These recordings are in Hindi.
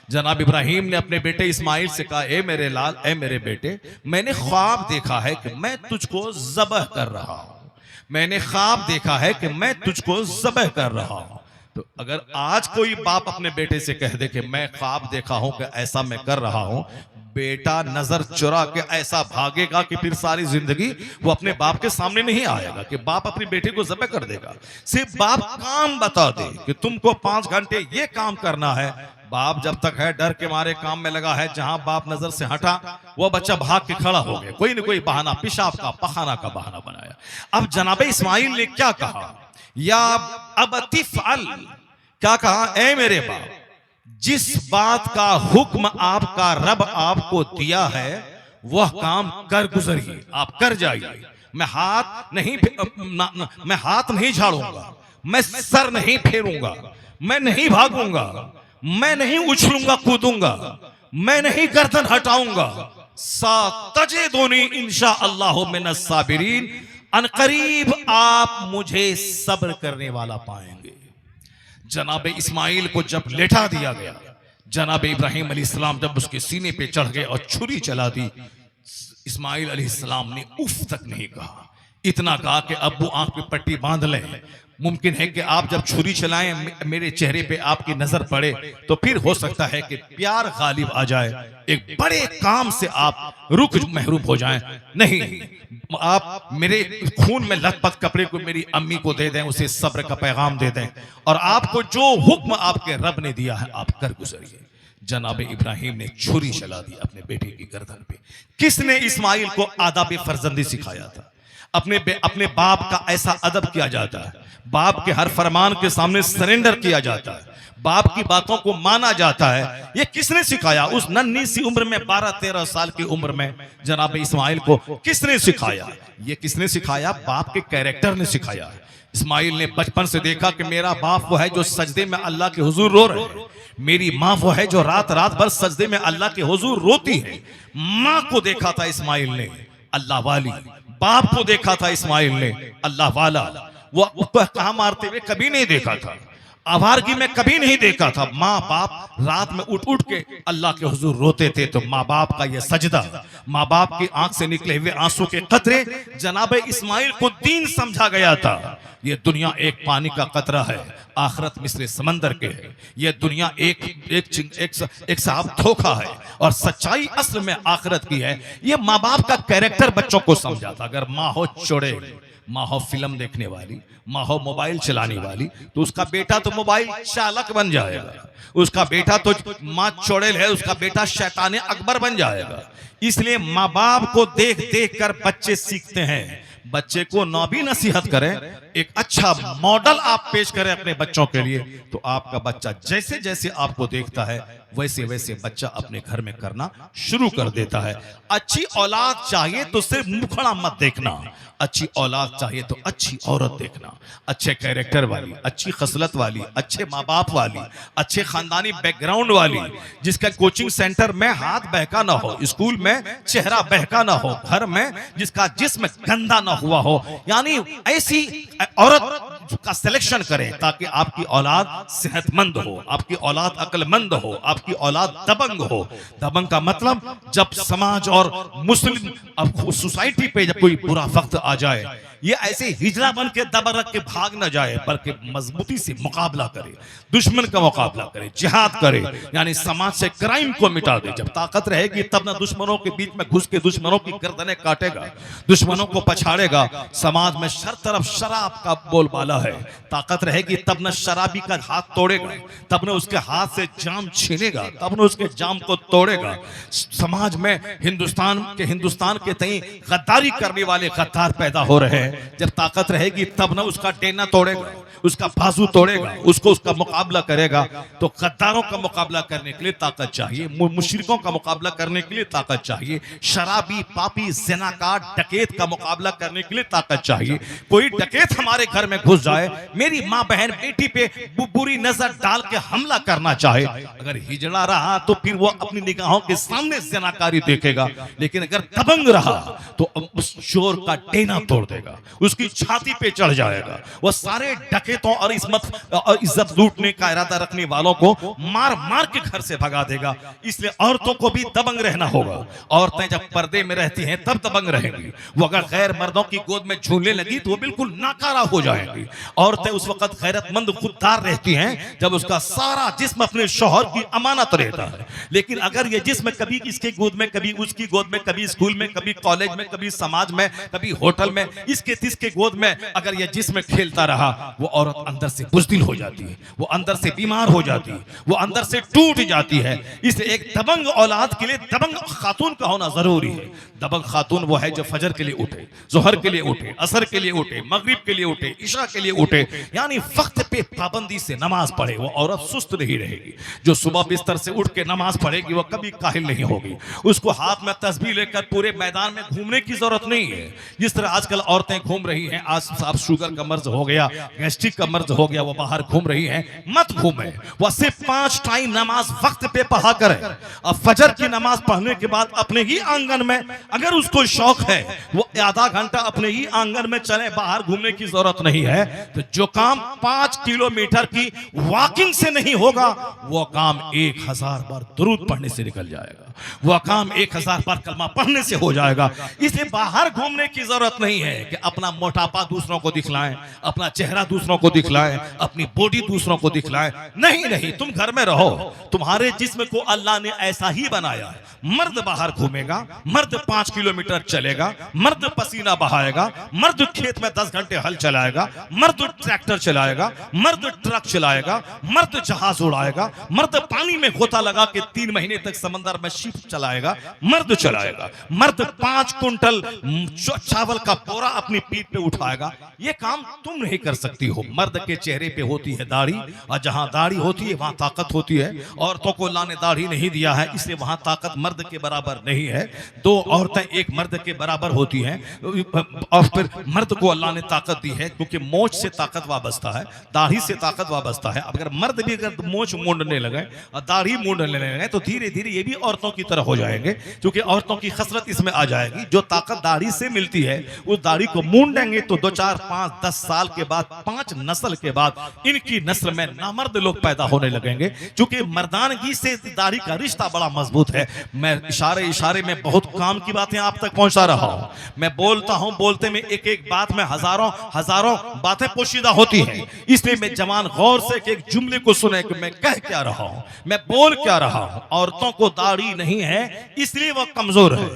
जनाब इब्राहिम ने अपने बेटे इस्माइल से कहा, ए मेरे लाल, ए मेरे बेटे, मैंने ख्वाब देखा है कि मैं तुझको ज़बह कर रहा हूं। मैंने ख्वाब देखा है कि मैं तुझको ज़बह कर रहा हूं। तो अगर आज कोई बाप अपने बेटे से कह दे कि मैं ख्वाब देखा हूं कि ऐसा मैं कर रहा हूं, बेटा नजर चुरा के ऐसा भागेगा कि फिर सारी जिंदगी वो अपने बाप के सामने नहीं आएगा कि बाप अपने बेटे को ज़बह कर देगा। सिर्फ बाप काम बता दे कि तुमको 5 घंटे ये काम करना है, बाप जब तक है डर के मारे काम में लगा है। जहां बाप नजर से हटा वो बच्चा भाग के खड़ा हो गया, कोई न कोई बहाना, पेशाब का, पखाना का बहाना बनाया। अब जनाब इस्माइल ने क्या कहा, या अबती फअल, क्या कहा, ए मेरे बाप, जिस बात का हुक्म आपका रब आपको दिया है वह काम कर गुजरिए, आप कर जाइए। मैं हाथ नहीं झाड़ूंगा, मैं सर नहीं फेरूंगा, मैं नहीं भागूंगा, मैं नहीं उछलूंगा कूदूंगा, मैं नहीं गर्दन हटाऊंगा। सातजिदुनी इंशाअल्लाहु मिनस साबिरीन, अनकरीब आप मुझे सब्र करने वाला पाएंगे। जनाब इस्माइल को जब लेटा दिया गया, जनाब इब्राहिम अलैहिस्सलाम जब उसके सीने पे चढ़ गए और छुरी चला दी, इस्माइल अलैहिस्सलाम ने उफ तक नहीं कहा। इतना कहा कि अब्बू आंख पे पट्टी बांध लें, मुमकिन है कि आप जब छुरी चलाएं मेरे चेहरे पे आपकी नजर पड़े तो फिर हो सकता है कि प्यार गालिब आ जाए, एक बड़े काम से आप रुक महरूम हो जाएं। नहीं, आप मेरे खून में लथपथ कपड़े को मेरी अम्मी को दे दें, उसे सब्र का पैगाम दे दें, और आपको जो हुक्म आपके रब ने दिया है आप कर गुजरिए। जनाब इब्राहिम ने छुरी चला दी अपने बेटे की गर्दन पे। किसने इस्माइल को आदाब फर्जंदी सिखाया था? अपने बाप का ऐसा अदब किया जाता है, बाप के हर फरमान के सामने सरेंडर किया जाता है, बाप की बातों को माना जाता है। ये किसने सिखाया? उस नन्ही सी उम्र में, 12-13 साल की उम्र में जनाब इस्माइल को किसने सिखाया? ये किसने सिखाया? बाप के कैरेक्टर ने सिखाया। इस्माइल ने बचपन से देखा कि मेरा बाप वो है जो सजदे में अल्लाह के हुजूर रो रहे हैं, मेरी माँ वो है जो रात रात भर सजदे में अल्लाह के हुजूर रोती है। माँ को देखा था इस्माइल ने अल्लाह वाली, बाप को देखा था इस्माइल ने अल्लाह वाला। वो कहा मारते हुए कभी नहीं देखा था, आवारगी में कभी नहीं देखा था। माँ बाप रात में उठ उठ के अल्लाह के हुजूर रोते थे, तो माँ बाप का ये सजदा, माँ बाप की आंख से निकले हुए आंसू के कतरे जनाब इस्माइल को दीन समझा गया था। ये दुनिया एक पानी का कतरा है, आखिरत मिस्र समंदर के है। ये दुनिया एक साहब धोखा है और सच्चाई असल में आखिरत की है। ये माँ बाप का कैरेक्टर बच्चों को समझा था। अगर माँ हो चोड़े, माँ हो फिल्म देखने वाली, माँ हो मोबाइल चलाने वाली, तो उसका बेटा तो मोबाइल चालक बन जाएगा, उसका बेटा तो माँ चोड़ेल है, उसका बेटा शैताने अकबर बन जाएगा। इसलिए माँ बाप को देख देख कर बच्चे सीखते हैं। बच्चे को ना भी नसीहत करें, एक अच्छा मॉडल आप पेश करें अपने बच्चों के लिए, तो आपका बच्चा जैसे जैसे आपको देखता है वैसे वैसे बच्चा अपने घर में करना शुरू कर देता है। अच्छी औलाद चाहिए तो सिर्फ मुखड़ा मत देखना, अच्छी औलाद चाहिए तो अच्छी औरत देखना, अच्छे कैरेक्टर वाली, अच्छी खसलत वाली, अच्छे माँ बाप वाली, अच्छे खानदानी बैकग्राउंड वाली, जिसका कोचिंग सेंटर में हाथ बहका ना हो, स्कूल में चेहरा बहका ना हो, घर में जिसका जिस्म गंदा ना हुआ हो। यानी ऐसी औरत का सिलेक्शन करें ताकि आपकी औलाद सेहतमंद हो, आपकी औलाद अक्लमंद हो, आपकी औलाद दबंग हो। दबंग का मतलब जब समाज और मुस्लिम अब सोसाइटी पे जब कोई बुरा वक्त आ जाए, ये ऐसे हिजड़ा बन के दबा रख के भाग न जाए, बल्कि मजबूती से मुकाबला करे, दुश्मन का मुकाबला करे, जिहाद करे, यानी समाज से क्राइम को मिटा दे। जब ताकत रहेगी तब ना दुश्मनों के बीच में घुस के दुश्मनों की गर्दनें काटेगा, दुश्मनों को पछाड़ेगा। समाज में हर तरफ शराब का बोलबाला है, ताकत रहेगी तब न शराबी का हाथ तोड़ेगा, तब न उसके हाथ से जाम छीनेगा, तब न उसके जाम को तोड़ेगा। समाज में हिंदुस्तान के तई गद्दारी करने वाले गद्दार पैदा हो रहे हैं। जब ताकत रहेगी तब ना उसका टेना तोड़ेगा, उसका बाजू तोड़ेगा, उसका मुकाबला करेगा। तो गद्दारों का मुकाबला करने के लिए ताकत चाहिए, मुशरिकों का मुकाबला करने के लिए ताकत चाहिए, शराबी, पापी, ज़िनाकार, डकैत का मुकाबला करने के लिए ताकत चाहिए। कोई डकैत हमारे घर में घुस जाए, मेरी माँ बहन बेटी पे बुरी नजर डाल के हमला करना चाहे, अगर हिजड़ा रहा तो फिर वो अपनी निगाहों के सामने ज़िनाकारी देखेगा, लेकिन अगर दबंग रहा तो उस चोर का टेना तोड़ देगा, उसकी छाती पे चढ़ जाएगा। वो सारे डकैतों और इज्जत लूटने का इरादा रखने वालों को मार मार के घर से भगा देगा। इसलिए औरतों को भी दबंग रहना होगा। औरतें जब पर्दे में रहती हैं तब दबंग रहेंगी। वो अगर गैर मर्दों की गोद में झूलने लगी तो वो बिल्कुल नाकारा हो जाएंगी। औरतें उस वक्त गैरतमंद खुददार रहती हैं जब उसका सारा जिस्म अपने शौहर की अमानत रहता है। लेकिन अगर ये जिस्म कभी इसके गोद में, कभी उसकी गोद में, कभी स्कूल में, कभी कॉलेज में, कभी समाज में, कभी होटल में, इसके तिसके गोद में अगर ये जिस्म खेलता रहा, वो औरत अंदर से बुज़दिल हो जाती है, वो अंदर से बीमार हो जाती है, वो अंदर से टूट जाती है। इसलिए एक दबंग औलाद के लिए दबंग खातून का होना जरूरी है। दबंग खातून वो है जो फजर के लिए उठे, जोहर के लिए उठे, असर के लिए उठे, मगरिब के लिए उठे, इशा के लिए उठे, यानी वक्त पे पाबंदी से नमाज पढ़े। वो औरत सुस्त नहीं रहेगी। जो सुबह बिस्तर से उठ के नमाज पढ़ेगी वो कभी काहिल नहीं होगी। उसको हाथ में तस्बीह लेकर पूरे मैदान में घूमने की जरूरत नहीं है। जिस तरह आजकल औरतें घूम रही हैं, आज साहब शुगर का मर्ज हो गया, गैस्ट्रिक का मर्ज हो गया, वो बाहर घूम रही हैं, मत घूमे। वो सिर्फ 5 टाइम नमाज वक्त पे पढ़ा करे। अब फजर की नमाज पढ़ने के बाद अपने ही आंगन में, अगर उसको शौक है, वो आधा घंटा अपने ही आंगन में चले, बाहर घूमने की जरूरत नहीं है। तो जो काम 5 किलोमीटर की वॉकिंग से नहीं होगा, वो काम 1000 बार दुरूद पढ़ने से निकल जाएगा। वह काम 1000 बार कलमा पढ़ने से हो जाएगा। इसलिए बाहर घूमने की जरूरत नहीं है कि अपना मोटापा दूसरों को दिखलाएं, अपना चेहरा दूसरों को दिखलाएं, अपनी बॉडी दूसरों को दिखलाएं। नहीं नहीं, तुम घर में रहो। तुम्हारे जिस्म को अल्लाह ने ऐसा ही बनाया है। मर्द बाहर घूमेगा, मर्द 5 किलोमीटर चलेगा, मर्द पसीना बहाएगा, मर्द खेत में 10 घंटे हल चलाएगा, मर्द ट्रैक्टर चलाएगा, मर्द ट्रक चलाएगा, मर्द जहाज उड़ाएगा, मर्द पानी में गोता लगा के 3 महीने तक समंदर में शिप चलाएगा, मर्द चलाएगा। मर्द 5 कुंटल चावल का बोरा अपनी पीठ पे उठाएगा। ये काम तुम नहीं कर सकती हो। मर्द के चेहरे पे होती है दाढ़ी, और जहां दाढ़ी होती है वहां ताकत होती है। औरतों को अल्लाह ने दाढ़ी नहीं दिया है, इसलिए वहां ताकत मर्द के बराबर नहीं है। 2 औरतें एक मर्द के बराबर होती हैं, और फिर मर्द को अल्लाह ने ताकत दी है, क्योंकि मोछ से ताकत वाबस्ता है, दाढ़ी से ताकत वाबस्ता है। अगर मर्द भी अगर मोछ मूंढने लगे और दाढ़ी मूंढने लगे तो धीरे धीरे ये भी औरतों की तरह हो जाएंगे, क्योंकि औरतों की खसरत इसमें आ जाएगी। जो ताकत दाढ़ी से मिलती है, उस दाढ़ी को मूंढेंगे तो 2, 4, 5, 10 साल के बाद, 5 नस्ल के बाद इनकी नस्ल में नामर्द लोग पैदा होने लगेंगे। क्योंकि मर्दानगी से दाढ़ी का रिश्ता बड़ा मजबूत है। मैं इशारे इशारे में बहुत काम की बातें आप तक पहुंचा रहा हूं। मैं बोलता हूं, बोलते में एक एक बात में हजारों बातें पोशीदा होती हैं। इसलिए मैं जवान गौर से एक जुमले को सुने कि मैं कह क्या रहा हूं, मैं बोल क्या रहा हूं। औरतों को दाढ़ी नहीं है इसलिए वह कमजोर है,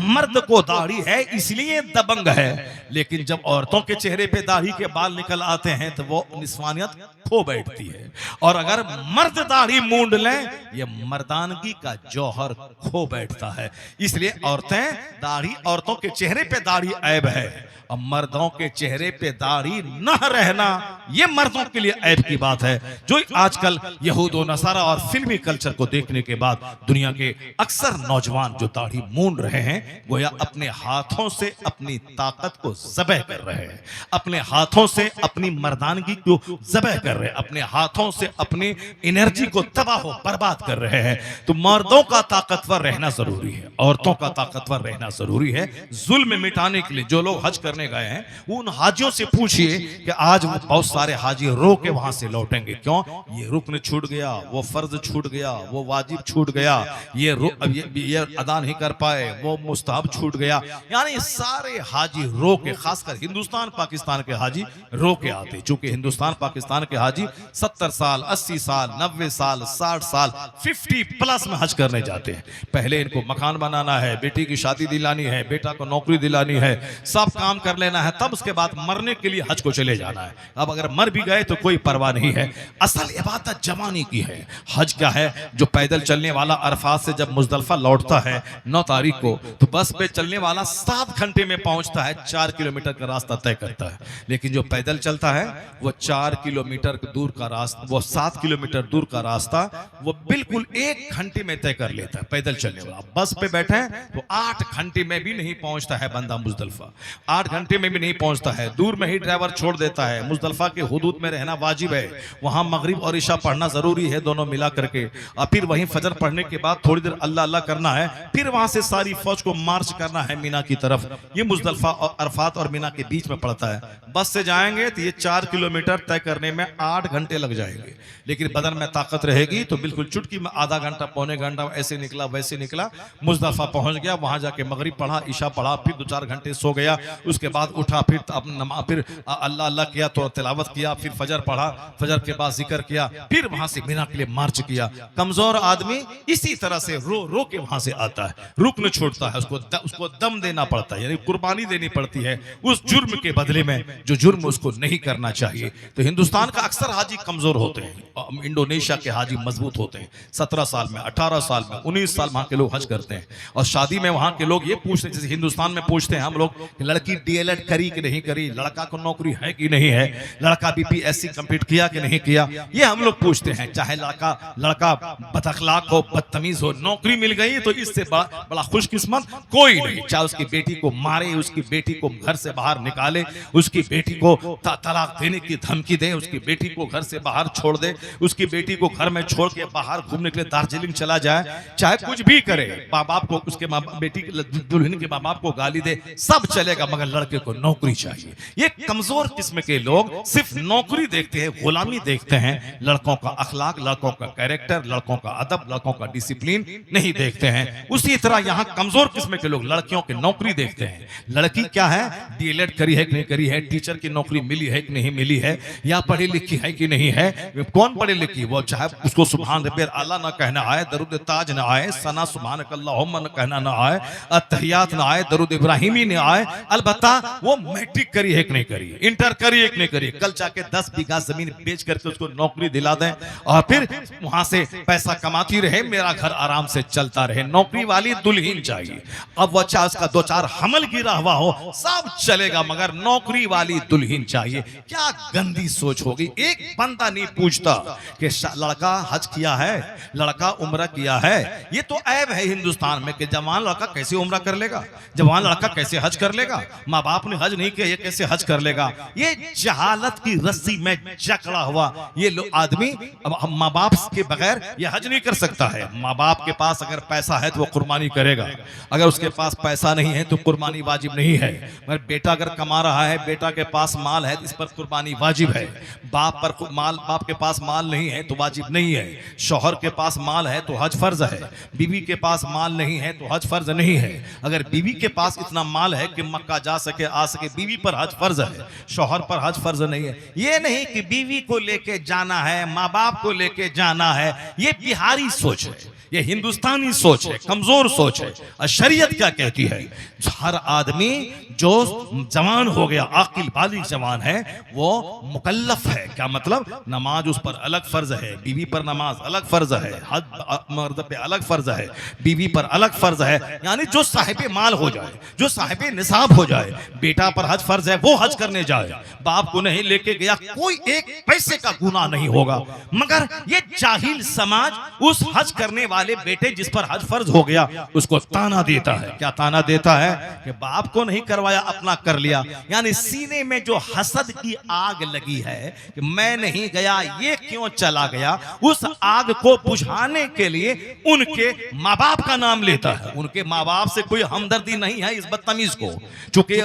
मर्द को दाढ़ी है इसलिए दबंग है। लेकिन जब औरतों के चेहरे पे दाढ़ी के बाल निकल आते हैं तो वो निस्वानियत खो बैठती है। और अगर मर्द दाढ़ी मूंढ लें, ये मर्दानगी का जौहर खो बैठता है। इसलिए औरतों के चेहरे पे दाढ़ी ऐब है, और मर्दों के चेहरे पे दाढ़ी न रहना ये मर्दों के लिए ऐब की बात है। जो आजकल यहूद व नसारा और फिल्मी कल्चर को देखने के बाद दुनिया के अक्सर नौजवान जो दाढ़ी मूंढ रहे हैं, गोया अपने हाथों से अपनी ताकत को ज़बह कर रहे हैं, अपने हाथों से अपनी मर्दानगी को ज़बह कर रहे हैं, अपने हाथों से अपनी एनर्जी को तबाह बर्बाद कर रहे हैं। तो मर्दों का ताकतवर रहना जरूरी है, औरतों का ताकतवर रहना जरूरी है। जुल्म मिटाने के लिए जो लोग हज करने गए हैं, उन हाजियों से पूछिए कि आज वो बहुत सारे हाजी रो के वहां से लौटेंगे। क्यों? ये रुकन छूट गया, वो फर्ज छूट गया, वो वाजिब छूट गया, ये अदा नहीं कर पाए, वो मुस्तहब छूट गया। यानी सारे हाजी रो के, खासकर हिंदुस्तान पाकिस्तान के हाजी रो के आते। चूंकि हिंदुस्तान पाकिस्तान के हाजी 70 साल, 80 साल, 90 साल, 60 साल, 50+ में हज करने जाते हैं। पहले इनको मकान बनाना है, बेटी की शादी दिलानी है, बेटा को नौकरी दिलानी है, सब काम कर लेना है, तब उसके बाद मरने के लिए हज को चले जाना है। अब अगर मर भी गए तो कोई परवाह नहीं है। असल इबादत जवानी की है। हज क्या है? जो पैदल चलने वाला अरफात से जब मुजदलफा लौटता है 9 तारीख को, तो बस पे चलने वाला 7 घंटे में पहुंचता है, 4 किलोमीटर का रास्ता तय करता है। लेकिन जो पैदल चलता है वो 4 किलोमीटर दूर का रास्ता, वो 7 किलोमीटर दूर का रास्ता वो बिल्कुल 1 घंटे में तय कर लेता है पैदल चलने वाला। बस पे बैठे तो 8 घंटे में भी नहीं पहुंचता है बंदा मुजदलिफा, 8 घंटे में भी नहीं पहुंचता है, दूर में ही ड्राइवर छोड़ देता है। मुजदलिफा के हुदूद में रहना वाजिब है, वहां मगरिब और इशा पढ़ना जरूरी है, दोनों मिला करके, और फिर वहीं फजर पढ़ने के बाद थोड़ी देर अल्लाह अल्लाह करना है, फिर वहां से सारी फौज को मार्च करना है मीना की तरफ। ये मुजदलिफा और अरफात और मीना के बीच में पड़ता है। बस से जाएंगे तो ये 4 किलोमीटर तय करने में 8 घंटे लग जाएंगे, लेकिन बदन में ताकत रहेगी तो बिल्कुल चुटकी में आधा घंटा पौने घंटा ऐसे निकला वैसे निकला, मुजदलिफा पहुंच गया, वहां जाके मगरिब पढ़ा, इशा पढ़ा, फिर 2-4 घंटे सो गया, उसके बाद उठा, फिर फिर अल्लाह अल्लाह किया तो तिलावत किया, फिर फजर पढ़ा, फजर के बाद जिक्र किया, फिर वहां से मीना के लिए मार्च किया। कमजोर आदमी इसी तरह से रो रो के वहां से आता है, रुक न छोड़ता है, उसको दम देना पड़ता है, यानी कुर्बानी देनी पड़ती है उस जुर्म के बदले में जो जुर्म उसको नहीं करना चाहिए। तो हिंदुस्तान का अक्सर हाजी कमजोर होते हैं, इंडोनेशिया के हाजी मजबूत होते हैं। 17 साल में, 18 साल में, 19 साल वहां के लोग हज करते हैं, और शादी में वहां के लोग ये पूछते हैं, जैसे हिंदुस्तान में पूछते हैं हम लोग, लड़की डीएलएड करी कि नहीं करी, लड़का को नौकरी है कि नहीं है, लड़का बीपीएससी कंप्लीट किया कि नहीं किया, ये हम लोग पूछते हैं। चाहे लड़का बदअखलाक हो, बदतमीज हो, नौकरी मिल गई तो इससे बड़ा खुशकिस्मत कोई नहीं। चाहे उसकी बेटी को मारे, उसकी बेटी को घर से बाहर निकाले, उसकी बेटी को तलाक देने की धमकी दे, उसकी बेटी को घर से बाहर छोड़ दे, उसकी बेटी को घर में छोड़ के बाहर घूमने के लिए दार्जिलिंग चला जाए, चाहे कुछ भी करे, माँ बाप को, उसके बेटी दुल्हन के माँ बाप को गाली दे, सब चलेगा, मगर लड़के को नौकरी चाहिए। ये कमजोर किस्म के लोग सिर्फ नौकरी देखते हैं, गुलामी देखते हैं, लड़कों का अखलाक, लड़कों का कैरेक्टर, लड़कों का अदब, लड़कों का डिसिप्लिन नहीं देखते हैं। उसी तरह यहाँ कमजोर किस्म के लोग लड़कियों की नौकरी देखते हैं। लड़की क्या है, डीएलएड करी है कि नहीं करी है, टीचर की नौकरी मिली है कि नहीं मिली है, या पढ़ी लिखी है कि नहीं है। कौन पढ़ी लिखी, वो चाहे उसको सुभान रब्बिल आला ना कहना आए, दरूद ताज ना आए, सना सुभानक अल्लाहुम्मा ना कहना ना आए, अत्तहियात ना आए, दरूद इब्राहिमी ना आए, अलबत्ता वो मैट्रिक करी है कि नहीं करी, इंटर करी है कि नहीं करी, कल जाके 10 बीघा जमीन बेच करके उसको नौकरी दिला दें और फिर वहां से पैसा कमाती रहे, मेरा घर आराम से चलता रहे। नौकरी वाली दुल्हन चाहिए। अब वो चाहे उसका 2-4 हमल गिरा हुआ हो, सब चलेगा, मगर नौकरी वाली दुल्हन चाहिए। क्या गंदी सोच होगी। एक बंदा नहीं पूछता कि लड़का हज किया है, लड़का उम्रा किया है। ये तो ऐब है हिंदुस्तान में कि जवान लड़का कैसे उम्रा कर लेगा, जवान लड़का कैसे हज कर लेगा, माँ बाप ने हज नहीं किया, ये कैसे हज कर लेगा। ये जहालत की रस्सी में जकड़ा हुआ ये लोग आदमी, अब माँ बाप के बगैर ये हज नहीं कर सकता है। माँ बाप के पास अगर पैसा है तो वो कुर्बानी करेगा, अगर उसके पास पैसा नहीं है तो कुर्बानी वाजिब नहीं है। मगर बेटा अगर कमा रहा है, बेटा के पास माल है तो इस पर कुर्बानी वाजिब है। बाप के पास माल नहीं है तो वाजिब नहीं है। शौहर के पास माल है तो हज फर्ज है, बीवी के पास माल नहीं है तो हज फर्ज नहीं है। अगर बीवी के पास इतना माल है कि मक्का जा सके आ सके, बीवी पर हज फर्ज है, शौहर पर हज फर्ज नहीं है। ये नहीं कि बीवी को लेके जाना है, माँ बाप को लेके जाना है, ये बिहारी सोच है, ये हिंदुस्तानी सोच है, कमजोर सोच है। और शरीयत क्या कहती है, हर आदमी जो जवान हो गया, आकिल बालिग जवान है, वो मुकल्लफ है। क्या मतलब, नमाज उस पर अलग फर्ज है, बीवी पर नमाज अलग फर्ज है, हज मर्द पे अलग फर्ज है, बीवी पर अलग फर्ज है। यानी जो साहिब माल हो जाए, जो साहिब निसाब हो जाए, बेटा पर हज फर्ज है, वो हज करने जाए, बाप को नहीं लेके गया, कोई एक पैसे का गुनाह नहीं होगा। मगर ये जाहिल समाज उस हज करने वाले बेटे जिस पर हज फर्ज हो गया उसको ताना देता है। क्या ताना देता है कि बाप को नहीं करवाया, अपना कर लिया। यानी सीने में जो हसद की आग लगी है कि मैं नहीं गया, ये क्यों चला गया, उस आग को बुझाने के लिए उनके माँ बाप का नाम लेता है। उनके माँ बाप से कोई हमदर्दी नहीं है इस बदतमीज को, चूंकि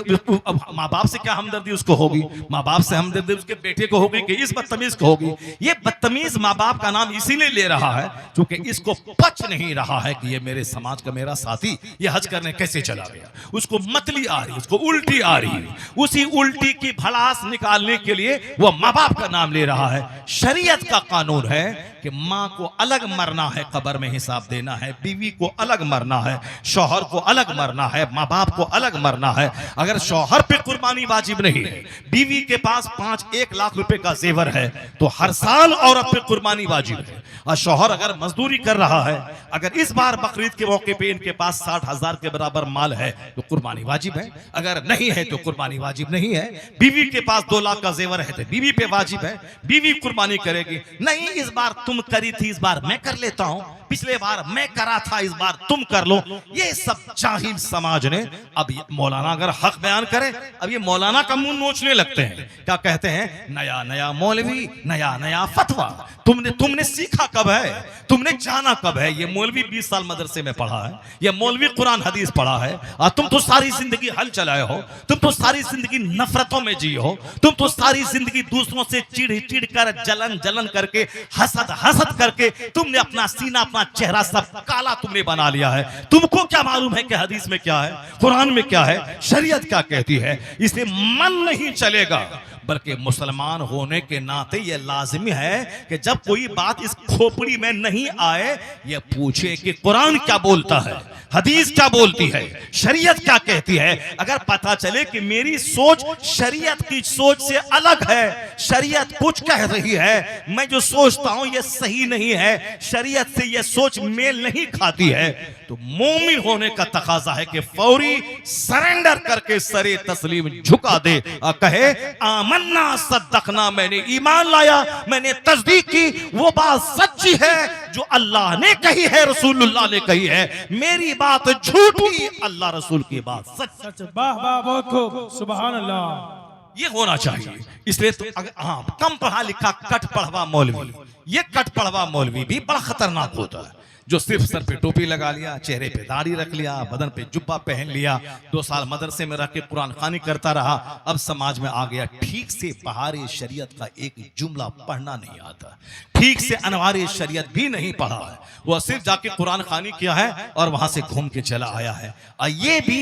माँ बाप से क्या हमदर्दी उसको होगी, माँ बाप से हमदर्दी उसके बेटे को होगी कि इस बदतमीज को होगी। ये बदतमीज माँ बाप का नाम इसीलिए ले रहा है क्योंकि इसको पच नहीं रहा है कि ये मेरे समाज का मेरा साथी ये हज करने कैसे चला गया। उसको मतली आ रही, उसको उल्टी आ रही है। उसी उल्टी की भड़ास निकालने के लिए वो माँ बाप का नाम ले रहा है। शरीयत का कानून है कि माँ को अलग मरना है, कब्र में हिसाब देना है, बीवी को अलग मरना है, शौहर को अलग मरना है, माँ बाप को अलग मरना है। अगर शौहर पे कुर्बानी वाजिब नहीं है, बीवी के पास 5-1 लाख रुपए का जेवर है तो हर साल औरत पे कुर्बानी वाजिब है। और शौहर अगर मजदूरी कर रहा है, अगर इस बार बकरीद के मौके पे इनके पास 60,000 के बराबर माल है तो कुर्बानी वाजिब है, अगर नहीं है तो कुर्बानी वाजिब नहीं है। बीवी के पास 2 लाख का जेवर है तो बीवी पे वाजिब है, बीवी कुर्बानी करेगी। नहीं, इस बार तुम करी थी, इस बार मैं कर लेता हूं, पिछले बार मैं करा था, इस बार तुम कर लो। ये सब जाहिल समाज ने, अब मौलाना अगर हक बयान करे, अब ये मौलाना का मुंह नोचने लगते हैं। क्या कहते हैं? नया नया मौलवी, नया नया फतवा। तुमने सीखा कब है, तुमने जाना कब है? ये मौलवी 20 साल मदरसे में पढ़ा है, ये मौलवी कुरान हदीस पढ़ा है, और तुम तो सारी जिंदगी हल चलाए हो, तुम तो सारी जिंदगी नफरतों में जी हो, तुम तो सारी जिंदगी दूसरों से चिढ़ कर, जलन करके, हसद करके तुमने अपना सीना, अपना चेहरा सब काला तुमने बना लिया है। तुमको क्या मालूम है कि हदीस में क्या है, कुरान में क्या है, शरीयत क्या कहती है? इसलिए मन नहीं चलेगा, बल्कि मुसलमान होने के नाते यह लाजिमी है कि जब कोई बात इस खोपड़ी में नहीं आए, यह पूछे कि कुरान क्या बोलता है, हदीस क्या बोलती है, शरीयत क्या कहती है। अगर पता चले कि मेरी सोच शरीयत की सोच से अलग है, शरीयत कुछ कह रही है, मैं जो सोचता हूं यह सही नहीं है, शरीयत से यह सोच मेल नहीं खाती है, तो मोमिन होने का तकाजा है कि फौरी सरेंडर करके सरे तस्लीम झुका दे और कहे आमन्ना सद्दकना, मैंने ईमान लाया, मैंने तस्दीक की, वो बात सच्ची है जो अल्लाह ने कही है, रसूलुल्लाह ने कही है, मेरी बात झूठी, अल्लाह रसूल की बात सच। वाह वाह, बहुत खूब, सुभान अल्लाह। ये होना चाहिए। इसलिए तो अगर कम पढ़ा लिखा कट पढ़वा मौलवी, ये कट पढ़वा मौलवी भी बड़ा खतरनाक होता है, जो सिर्फ सर पे टोपी लगा लिया, चेहरे पे दाढ़ी रख लिया, बदन पे जुब्बा पहन लिया, 2 साल मदरसे में रह के कुरान खानी करता रहा, अब समाज में आ गया, ठीक से बहारे शरीयत का एक जुमला पढ़ना नहीं आता, ठीक से अनवारे शरीयत भी नहीं पढ़ा है, वह सिर्फ जाके कुरान खानी किया है और वहां से घूम के चला आया है। और ये भी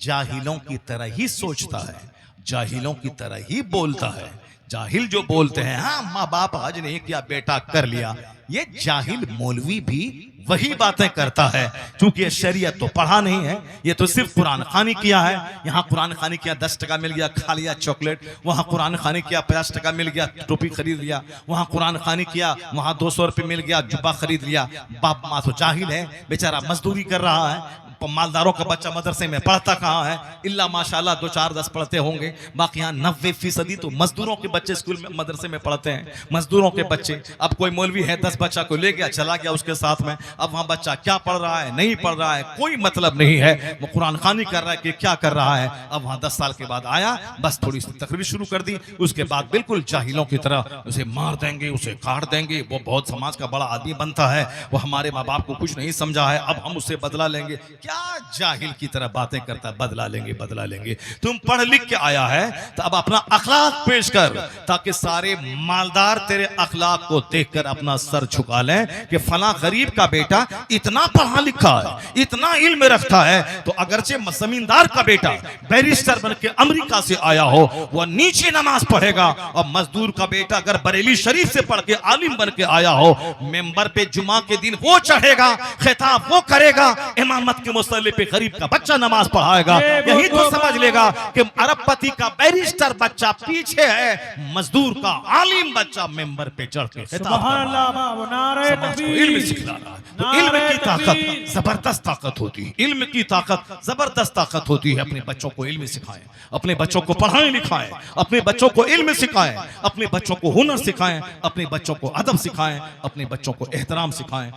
जाहिलों की तरह ही सोचता है, जाहिलों की तरह ही बोलता है। जाहिल जो बोलते हैं, हाँ माँ बाप हज नहीं किया, बेटा कर लिया, ये जाहिल मौलवी भी वही बातें करता है, क्योंकि ये शरीयत तो पढ़ा नहीं है, ये तो सिर्फ कुरान खानी किया है। यहाँ कुरान खानी किया, 10 टका मिल गया, खा लिया चॉकलेट, वहाँ कुरान खानी किया, 50 टका मिल गया, टोपी खरीद लिया, वहाँ कुरान खानी किया, वहाँ 200 रुपये मिल गया, जुब्बा खरीद लिया। बाप माँ तो जाहिल है, बेचारा मजदूरी कर रहा है, मालदारों का बच्चा मदरसे में पढ़ता कहाँ है, इल्ला माशाल्लाह 2 4 10 पढ़ते होंगे, बाकी यहाँ 90% तो मजदूरों के बच्चे स्कूल में मदरसे में पढ़ते हैं, मजदूरों के बच्चे। अब कोई मौलवी है 10 बच्चा को ले गया, चला गया उसके साथ में, अब वहाँ बच्चा क्या पढ़ रहा है, नहीं पढ़ रहा है, कोई मतलब नहीं है, वो कुरान खानी कर रहा है कि क्या कर रहा है। अब वहाँ 10 साल के बाद आया, बस थोड़ी सी तकरीर शुरू कर दी, उसके बाद बिल्कुल जाहिलों की तरह उसे मार देंगे, उसे काट देंगे, वो बहुत समाज का बड़ा आदमी बनता है, वो हमारे माँ बाप को कुछ नहीं समझा है, अब हम उससे बदला लेंगे। क्या जाहिल की तरह बातें करता, बदला लेंगे बदला लेंगे। तुम पढ़ लिख के आया है तो अब अपना अखलाक पेश कर, ताकि सारे मालदार तेरे अखलाक को देखकर अपना सर झुका लें कि फला गरीब का बेटा इतना पढ़ा लिखा है, इतना इल्म रखता है, तो अगरचे जमींदार का बेटा बैरिस्टर बन के अमेरिका से आया हो, वह नीचे नमाज पढ़ेगा, और मजदूर का बेटा अगर बरेली शरीफ से पढ़ के आलिम बन के आया हो, मेंबर पे जुमा के दिन वो चढ़ेगा, खिताब वो करेगा, इमामत के मुसल्ले पे गरीब का बच्चा नमाज पढ़ाएगा। यही तो समझ लेगा कि अरबपति का बैरिस्टर बच्चा पीछे है, मजदूर का आलिम बच्चा मेंबर पे चढ़ के इल्म सिखलाना। तो इल्म की ताकत जबरदस्त ताकत होती है, इल्म की ताकत जबरदस्त ताकत होती है। अपने बच्चों को इल्म सिखाएं, अपने बच्चों को पढ़ाएं लिखाएं, अपने बच्चों को इल्म सिखाएं, अपने बच्चों को हुनर सिखाएं, अपने बच्चों को अदब सिखाएं, अपने बच्चों को एहतराम सिखाएं।